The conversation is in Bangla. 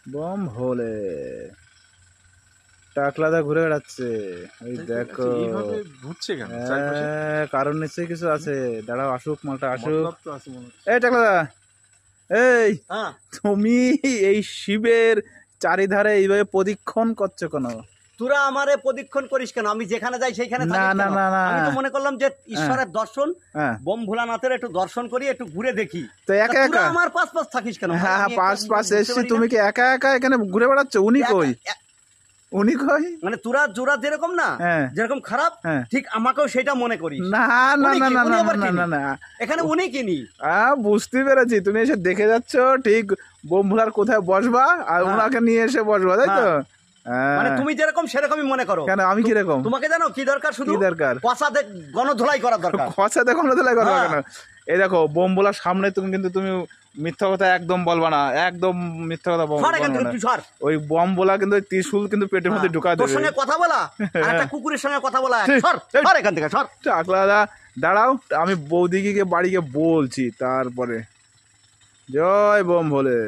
বম ভোলে টাকলাদা ঘুরে বেড়াচ্ছে, ওই দেখো এইভাবে ঘুরছে কেন চারপাশে? কারণ নিশ্চয়ই কিছু আছে, দাঁড়াও আসুক মালটা আসুক। মতলব তো আছে মনে হচ্ছে। এই টাকলাদা, এই হ্যাঁ, তুমি এই শিবের চারিধারে এইভাবে প্রদক্ষিণ করছো কেন? তোরা আমারে প্রদক্ষিণ করিস কেন? আমি যেখানে যাই সেইখানে না, থাকিস না, কেন? না, না। আমি তো মনে করলাম যে ঈশ্বরের দর্শন, হ্যাঁ বোম ভোলানাথের একটু দর্শন করি, একটু ঘুরে দেখি। তো একা তা তোরা একা আমার পাশ পাশ থাকিস কেন? হ্যাঁ আমি পাশ একটা পাশ বুঝতে এসছি, পারি না। তুমি কি একা একা এখানে ঘুরে বেড়াচ্ছ? উনি কই? উনি কই? মানে তোরা যেরকম না, হ্যাঁ। যেরকম খারাপ, হ্যাঁ। ঠিক আমাকেও সেটা মনে করিস। না না উনি না কি? না উনি না আবার না কি? না না, এখানে উনি কিনি। বুঝতে পেরেছি, তুমি এসে দেখে যাচ্ছ ঠিক বোম ভোলার কোথায় বসবা আর হ্যাঁ। ওনাকে নিয়ে এসে বসবা, তাই তো? হ্যাঁ। মানে তুমি যেরকম সেরকমই মনে করো। কেন আমি কিরকম? তোমাকে জানো কি দরকার? শুধু কি দরকার? কষা গণধোলাই করার দরকার। খসা দেখো না তাহলে কথা হ্যাঁ। কেন? এই দেখো বোম ভোলার সামনে তুমি মিথ্যা কথা একদম বলবা না, একদম মিথ্যা কথা সর এখান থেকে, বলবা না। তুই সর। ওই বম ভোলা কিন্তু ওই ত্রিশূল কিন্তু পেটের মধ্যে ঢুকা তোর দেবে। সঙ্গে কথা বলা আর একটা কুকুরের সঙ্গে কথা বলা, ঠিক, সর ঠিক। সর এখান থেকে, সর। টাকলাদা দাঁড়াও, আমি বৌদিকে বাড়িকে বলছি তারপরে। জয় বোম ভোলে।